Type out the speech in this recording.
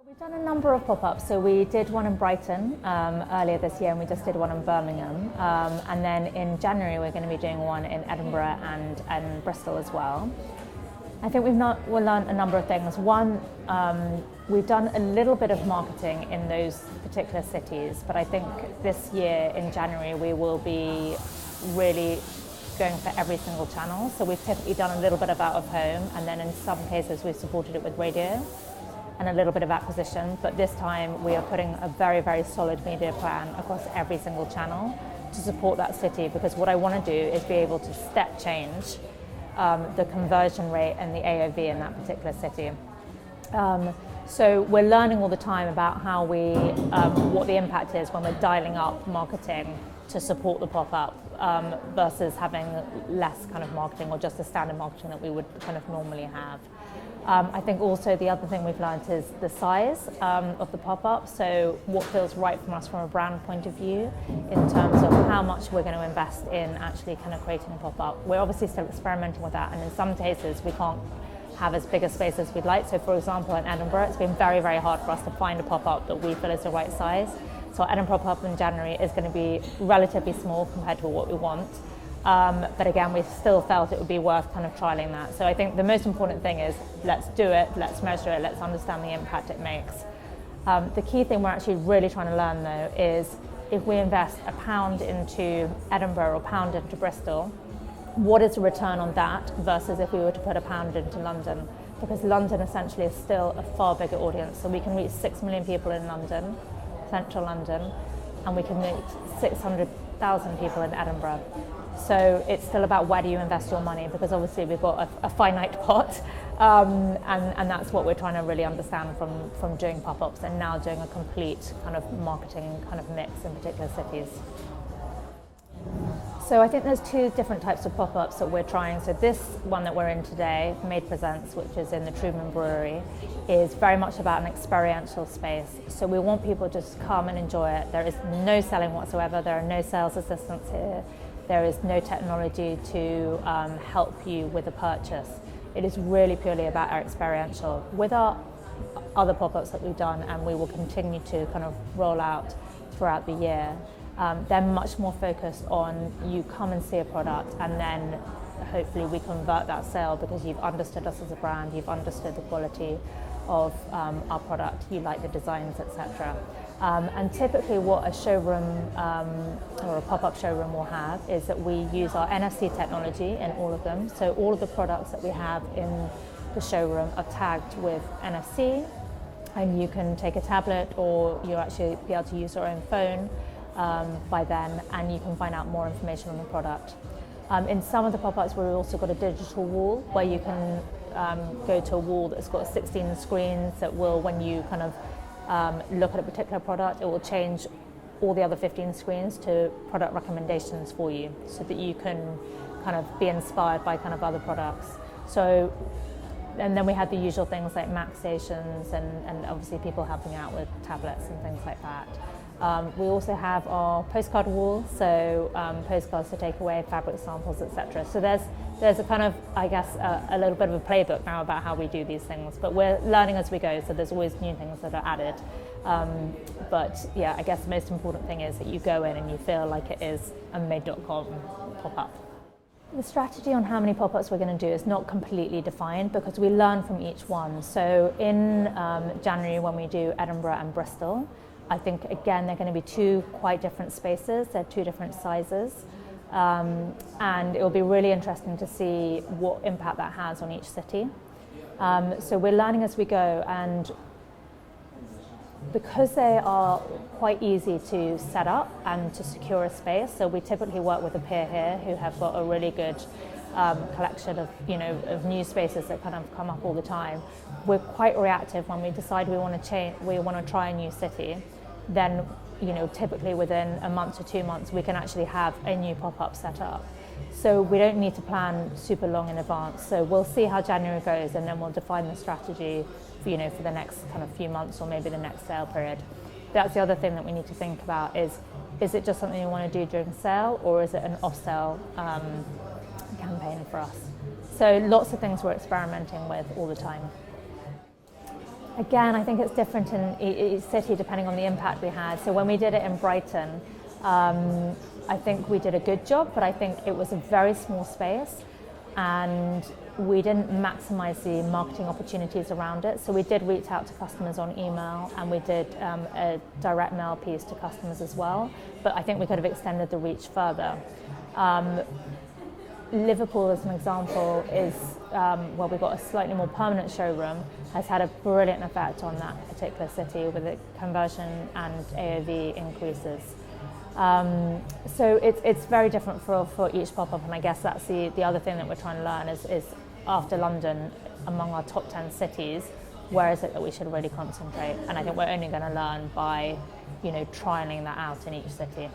We've done a number of pop-ups. So we did one in Brighton earlier this year, and we just did one in Birmingham. And then in January, we're going to be doing one in Edinburgh and Bristol as well. I think we've learned a number of things. One, we've done a little bit of marketing in those particular cities, but I think this year in January, we will be really going for every single channel. So we've typically done a little bit of out of home, and then in some cases, we've supported it with radio and a little bit of acquisition, but this time we are putting a very, very solid media plan across every single channel to support that city, because what I want to do is be able to step change the conversion rate and the AOV in that particular city. So we're learning all the time about how what the impact is when we're dialing up marketing to support the pop-up versus having less kind of marketing or just the standard marketing that we would kind of normally have. I think also the other thing we've learned is the size of the pop-up, so what feels right from us from a brand point of view in terms of how much we're going to invest in actually kind of creating a pop-up. We're obviously still experimenting with that, and in some cases we can't have as big a space as we'd like. So for example in Edinburgh, it's been very, very hard for us to find a pop-up that we feel is the right size. So our Edinburgh pop-up in January is going to be relatively small compared to what we want. But again, we still felt it would be worth kind of trialing that. So I think the most important thing is let's do it, let's measure it, let's understand the impact it makes. The key thing we're actually really trying to learn though is if we invest £1 into Edinburgh or £1 into Bristol, what is the return on that versus if we were to put £1 into London? Because London essentially is still a far bigger audience. So we can reach 6 million people in London, central London, and we can reach 600,000 people in Edinburgh. So it's still about where do you invest your money, because obviously we've got a finite pot, and that's what we're trying to really understand from doing pop-ups and now doing a complete kind of marketing kind of mix in particular cities. So I think there's two different types of pop-ups that we're trying. So this one that we're in today, Made Presents, which is in the Truman Brewery, is very much about an experiential space. So we want people to just come and enjoy it. There is no selling whatsoever. There are no sales assistants here. There is no technology to help you with a purchase. It is really purely about our experiential. With our other pop-ups that we've done, and we will continue to kind of roll out throughout the year, they're much more focused on you come and see a product, and then hopefully we convert that sale because you've understood us as a brand, you've understood the quality of our product, you like the designs, etc. And typically what a showroom or a pop-up showroom will have is that we use our NFC technology in all of them. So all of the products that we have in the showroom are tagged with NFC, and you can take a tablet or you actually be able to use your own phone by then, and you can find out more information on the product. In some of the pop-ups we've also got a digital wall where you can go to a wall that's got 16 screens that will, when you kind of look at a particular product, it will change all the other 15 screens to product recommendations for you, so that you can kind of be inspired by kind of other products. So, and then we had the usual things like Mac stations and obviously people helping out with tablets and things like that. We also have our postcard wall, so postcards to take away, fabric samples, etc. So there's a kind of, I guess, a little bit of a playbook now about how we do these things, but we're learning as we go, so there's always new things that are added. But yeah, I guess the most important thing is that you go in and you feel like it is a made.com pop-up. The strategy on how many pop-ups we're going to do is not completely defined because we learn from each one. So in January when we do Edinburgh and Bristol, I think again they're going to be two quite different spaces, they're two different sizes, and it will be really interesting to see what impact that has on each city. So we're learning as we go, and because they are quite easy to set up and to secure a space, so we typically work with a peer here who have got a really good collection of new spaces that kind of come up all the time. We're quite reactive when we decide we want to try a new city. Then typically within a month to 2 months we can actually have a new pop-up set up. So we don't need to plan super long in advance. So we'll see how January goes, and then we'll define the strategy for the next kind of few months or maybe the next sale period. That's the other thing that we need to think about is it just something you want to do during sale, or is it an off-sale campaign for us? So lots of things we're experimenting with all the time. Again, I think it's different in each city depending on the impact we had. So when we did it in Brighton, I think we did a good job, but I think it was a very small space and we didn't maximize the marketing opportunities around it. So we did reach out to customers on email and we did a direct mail piece to customers as well, but I think we could have extended the reach further. Liverpool, as an example, is where we've got a slightly more permanent showroom, has had a brilliant effect on that particular city with the conversion and AOV increases. So it's very different for each pop-up, and I guess that's the other thing that we're trying to learn is after London, among our top 10 cities, where is it that we should really concentrate? And I think we're only going to learn by, trialing that out in each city.